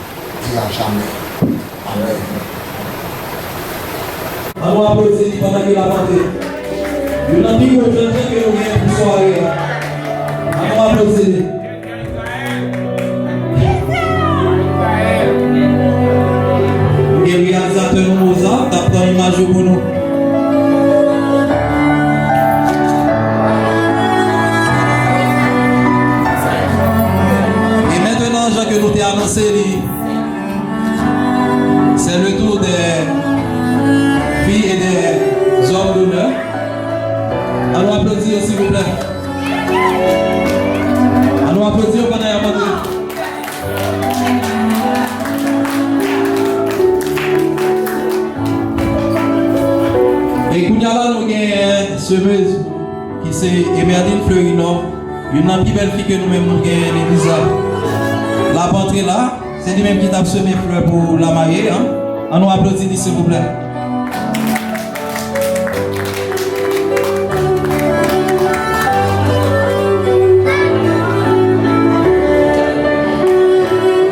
dira jamais. Amen. Allons applaudir pendant qu'il a vanté. Il y a un petit peu de gens qui nous viennent pour soirée. Allons applaudir. Et le réalisateur Mozart t'apprend l'image pour nous. Et maintenant, Jean, que nous t'ai annoncé, c'est le tour des filles et des hommes d'honneur. Allons applaudir s'il vous plaît. Allons applaudir pendant la montée. Et nous avons une semeuse qui c'est Emerdine Fleurino, une plus belle fille que nous-mêmes nous avons, Elisa. La rentrée là, c'est lui-même qui t'a semé fleurs pour la mariée. Hein? On nous applaudit s'il vous plaît.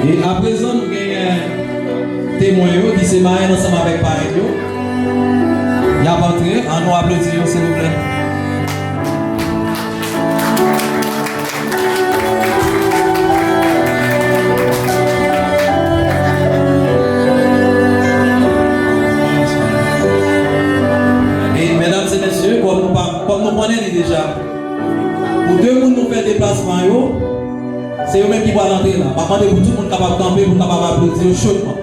Et à présent, nous avons un témoin qui s'est marié ensemble avec Pareil. Il y a rentré, on nous applaudit s'il vous plaît. Et mesdames et messieurs, comme nous connaissons déjà, pour deux personnes nous faire déplacement, c'est eux-mêmes qui vont rentrer là. Par contre, pour tout le monde capable de camper, pour capable d'applaudir chaudement.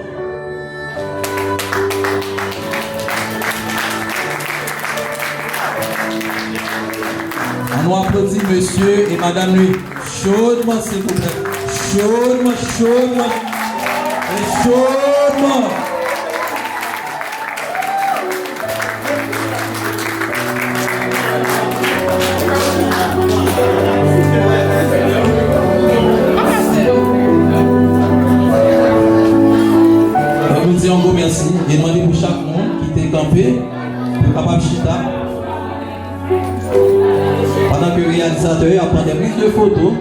On applaudit monsieur et madame lui. Chaudement s'il vous plaît. Chaudement, chaudement. Et chaudement. Nous disons un beau merci et demandez pour chaque monde qui était campé pour capable chita. Pendant que le réalisateur apprend des prises de photos.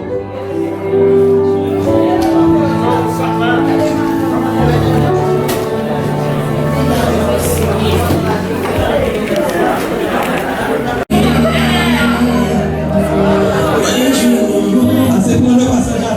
C'est pour le passage à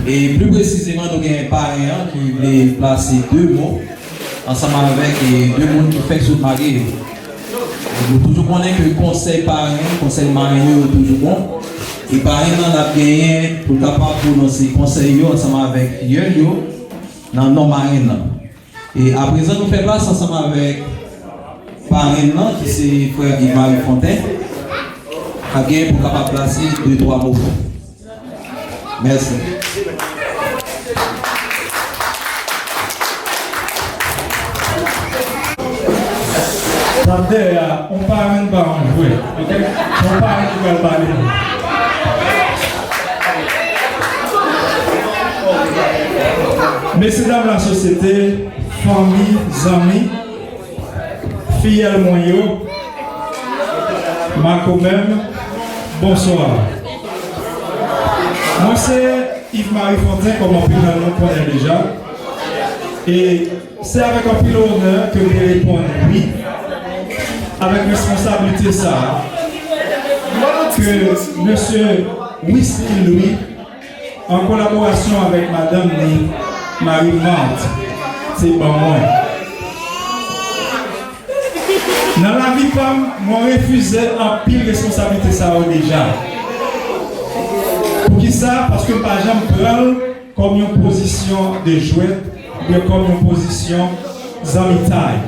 Et plus précisément, nous avons un parrain qui voulait placer 2 mots ensemble avec les 2 mondes qui font sur marié. Nous toujours connaissons que le conseil parrain, le conseil marié est toujours bon. Et parrain, on a gagné pour capable prononcer conseil ensemble avec Yo dans le nom marraine. Et à présent, nous faisons place ensemble avec parrain qui c'est frère Yves-Marie Fontaine. Qui pour capable placer 2-3 mots. Merci. Attendez, on parle pas en jouer. Ok? On parle qui va parler. Messieurs, dames, la société, famille, amis, fidèles moyens, Marco même, bonsoir. Moi, c'est Yves-Marie Fontaine, comme on peut le connaître déjà. Et c'est avec un pile honneur que je réponds oui, avec responsabilité ça, que M. Wesley Louis, en collaboration avec Madame Marie Marthe, c'est pas moi. Dans la vie femme, moi refusais en pile responsabilité ça déjà. Pour qui ça? Parce que par exemple, prendre comme une position de jouet, ou comme une position zamitaille.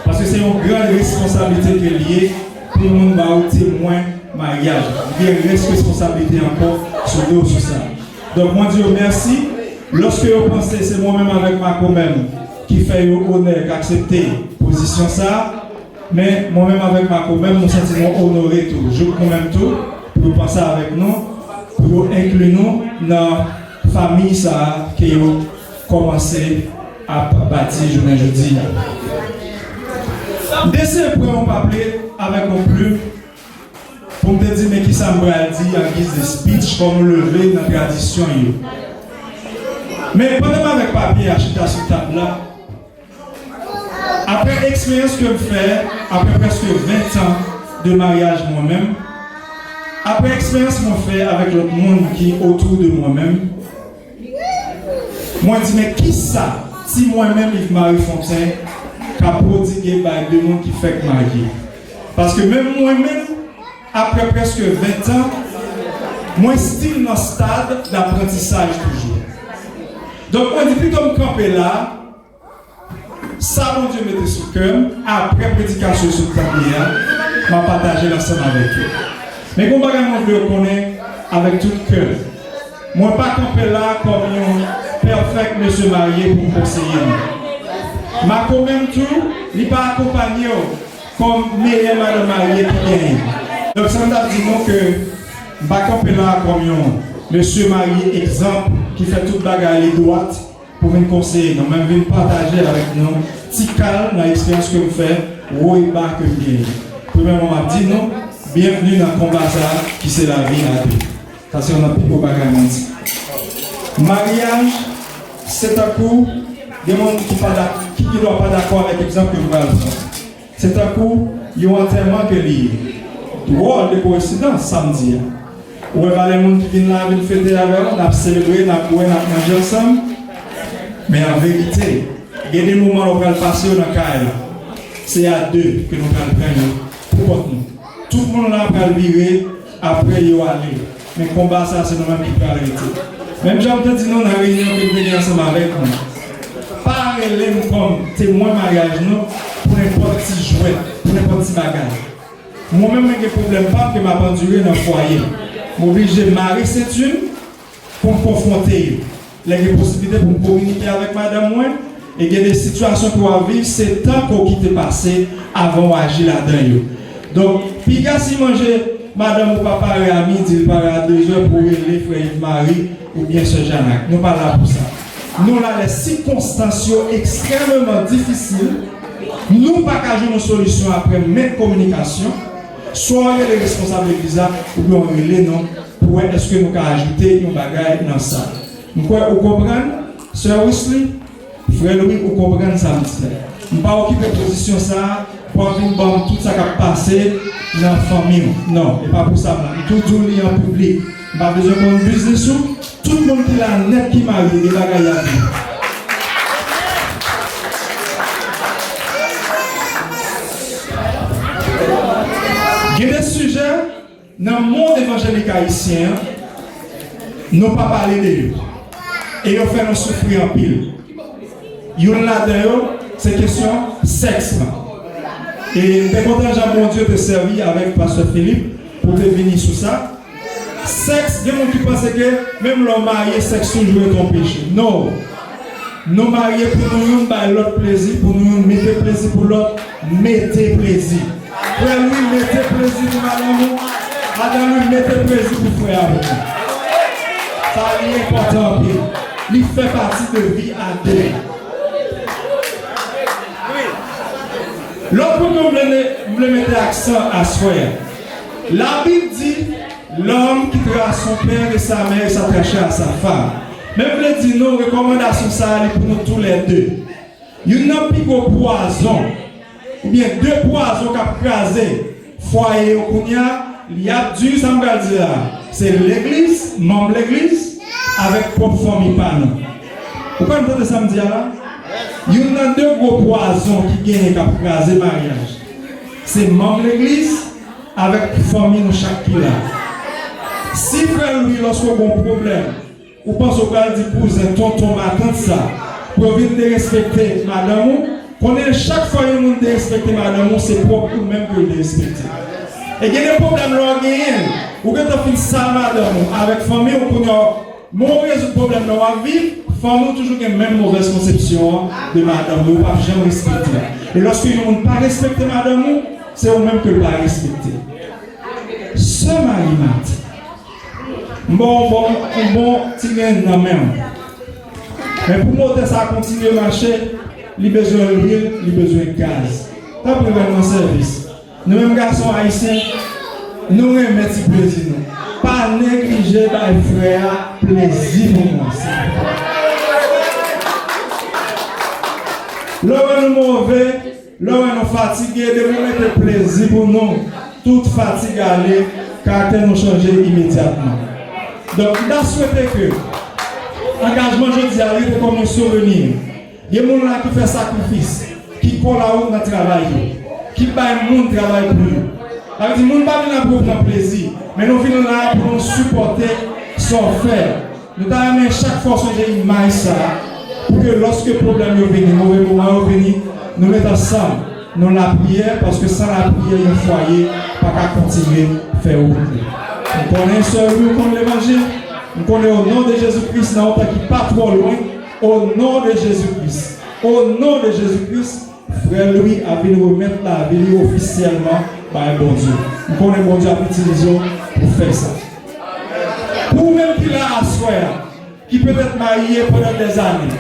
Parce que c'est une grande responsabilité qui est liée pour le monde va témoin mariage. Il y a une responsabilité encore sur deux sur ça. Donc moi Dieu merci. Lorsque vous pensez c'est moi-même avec ma même qui fait honneur d'accepter position ça, mais moi-même avec ma même nous sentons honorés tout. Je vous même tout pour penser avec nous, pour inclure nous dans la famille ça qui a commencé à bâtir jeudi. Dès après on va parler avec un plus pour me dire mais qui ça me dit en guise de speech comme lever dans la tradition. Mais pendant avec papier acheté sur table là, après l'expérience que je fais, après presque 20 ans de mariage moi-même, après l'expérience que je fais avec l'autre monde qui est autour de moi-même, moi je dis mais qui ça si moi-même Yves-Marie Fontaine qu'a prodigué par deux monde qui fait marier. Parce que même moi-même, après presque 20 ans, moi style dans le stade d'apprentissage toujours. Donc on dit plus comme camper là, ça mon Dieu mettait sur cœur, après prédication sur le tablier, m'a partagé l'ensemble avec eux. Mais comme je veux connaître avec tout le cœur, moi pas camper là comme un perfect monsieur marié pour conseiller. Ma même tout, il n'est pas accompagné comme meilleur madame mariée qui gagne. Donc ça m'a dit non que je ne pas camper là comme un monsieur marié exemple qui fait toute bagarre les droites pour me conseiller. Non, même venir partager avec nous, petit calme dans l'expérience que vous faites, ou et bas que vous gagnez. Premièrement, on m'a dit non, bienvenue dans le combat qui c'est la vie à deux. Ça c'est un peu pour bagarre. Mariage, c'est un coup, des gens qui ne doivent pas d'accord avec l'exemple que vous avez fait. C'est un coup, il y a un enterrement que lié. Drôle de coïncidence samedi. Où il y a les gens qui viennent là, viennent fêter avec nous, on a célébré, on a boire, on a mangé ensemble. Mais en vérité, il y a des moments où on va passer dans le cas. C'est à deux que nous allons prendre pour nous. Tout le monde là va le virer, après il va aller. Mais le combat, ça, c'est nous-mêmes qui peut arrêter. Même j'ai entendu dire dans la réunion que nous venons ensemble avec nous. Parlez-nous comme témoin mariage nous pour n'importe petit jouet, pour n'importe petit bagage. Moi-même, j'ai des problèmes pas que m'a pendulé dans le foyer. Je suis obligé de marier cette une pour me confronter. Il y a des possibilités pour me communiquer avec madame moi. Et il y a des situations qu'on va vivre, c'est temps qu'on quitte passé avant d'agir là-dedans. Donc, puis si manger madame ou papa et ami, il part à 2 heures pour les frères Yves-Marie ou bien ce Janac. Nous ne sommes pas là pour ça. Nous avons les circonstances extrêmement difficiles. Nous ne pas une solution après même communication. Soit les responsables de l'Église ou bien on relève non pour est-ce que nous pouvons ajouter une bagaille dans ça. Vous comprenez, Sœur Wesley, frère Louis, vous comprenez ça. Nous ne pas occuper position ça pour une bombe tout ça qui a passé dans la famille. Non, et pas pour ça. Tout lié en public. Nous n'avons pas besoin de business Tout le monde qui l'a net qui marie, il va gagner la vie. Il y a des sujets dans le monde évangélique haïtien, nous ne pas parler de eux. Et ils fait nous souffrir en pile. Il y a là-dedans, c'est question sexe. Et je suis content, mon Dieu, de servir avec Pasteur Philippe pour venir sur ça. Sexe, il y a des gens qui pensent que même l'homme marié, sexe toujours est ton péché. Non. Nous mariés pour nous donner l'autre plaisir, pour nous mettre plaisir pour l'autre, mettez plaisir. Frère lui, mettez plaisir pour madame, madame lui, mettez plaisir pour frère. Ça est important. Il fait partie de vie à deux. L'autre point que je mettre accent à ce frère. La Bible dit l'homme quittera son père et sa mère et s'attachera à sa femme. Mais vous voulez dire nos recommandations ça pour nous tous les deux. Il n'y a plus de poison. Ou bien deux poisons qui ont crasé foyer au Kounia. Il y a du, ça me dire, c'est l'église, membre de l'église, avec propre famille par nous. Pourquoi vous entendez ça me dire là? Il y a deux gros poisons qui gagnent qui ont crasé le mariage. C'est membre de l'église avec famille nous chaque qui là. Si frère lui, lorsqu'on a un problème, ou pense au gars dit cousin, tonton, ma tante ça, pour venir respecter madame, qu'on est chaque fois que nous respecter madame, c'est propre ou même que de respecter. Et il y a des problèmes là, ou que tu as fait ça madame, avec famille, ou qu'on a mon résoudre problème dans la vie, famille toujours la même mauvaise conception de madame, ou pas jamais respecter. Et lorsque nous ne pas respecter madame, c'est au même que ne pas respecter. Ce marimat. Bon, tirer dans même. Mais pour monter ça, continuer à marcher, il a besoin de l'huile, il a besoin de gaz. T'as pris un service. Nous, mêmes garçons haïtiens, nous aimons petit plaisir. Pas négliger les frères, plaisir pour moi. Lorsque nous mauvais, lorsque nous fatigués, de nous mettre plaisir pour nous, toute fatigue aller, car nous changer immédiatement. Donc, nous avons souhaité que l'engagement, je dis, arrive comme un souvenir. Il y a des gens qui font sacrifice, qui collaborent dans le travail, qui baillent le monde travail pour nous. Alors, les gens ne sont pas là pour prendre plaisir, mais nous venons là pour nous supporter sans faire. Nous avons chaque fois changer une maille ça, pour que lorsque le problème est venu, le mauvais moment est venu, nous mettons ensemble. Nous la prière, parce que sans la prière, un foyer, pas qu'à continuer à faire oublier. Nous connaissons seul, nous connaissons l'évangile, nous connaissons au nom de Jésus-Christ, dans qui n'est pas trop loin, au nom de Jésus-Christ. Au nom de Jésus-Christ, frère Louis a venu remettre la vie officiellement par un bon Dieu. Nous connaissons bon Dieu à utiliser pour faire ça. Pour même qu'il a à soi, qui peut être marié pendant des années,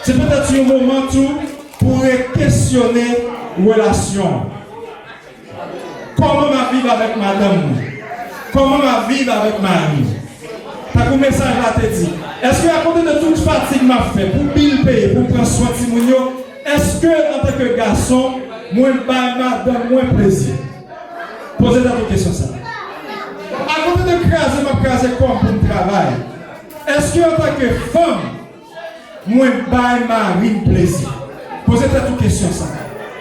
c'est peut-être un moment tout pour questionner relation. Comment ma vie avec madame? Comment ma vie avec Marie? T'as un message là te dit. Est-ce que à côté de toute fatigue m'a fait pour bill payer, pour prendre soin de Timounio, est-ce que en tant que garçon, moi madame moins plaisir? Posez-toi une question ça. À côté de craser ma craser comme pour le travail, est-ce que en tant que femme, moi Marie plaisir? Posez-toi une question ça.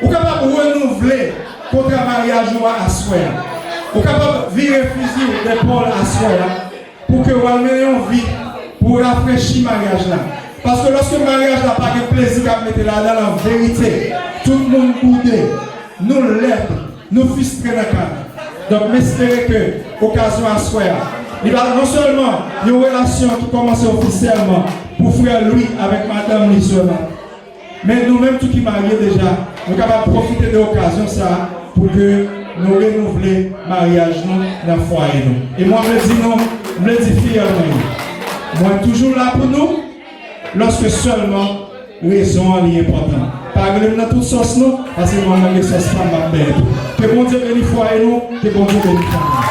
Vous êtes capable de renouveler contre un mariage ou à soi. Vous êtes capable de virer fusil d'épaule à soi pour que vous ayez une vie pour rafraîchir le mariage là. Parce que lorsque le mariage n'a pas de plaisir à mettre là dans la vérité, tout le monde boudé, nous l'aide, nous frustrés dans le cadre. Donc, j'espère que l'occasion à soi, il y a non seulement une relation qui commence officiellement pour frère Louis avec madame Lissola, mais nous-mêmes, tout qui mariés déjà, nous sommes capables de profiter de l'occasion ça pour que nous renouveler le mariage dans le foyer. Et moi, je me dis non, je me dis fièrement. Moi, toujours là pour nous, lorsque seulement raison est importante. Par exemple, dans toute sauce, nous, parce que moi, je ne sauce pas ma bête. Que bon Dieu bénisse foyer nous, que bon Dieu bénisse famille.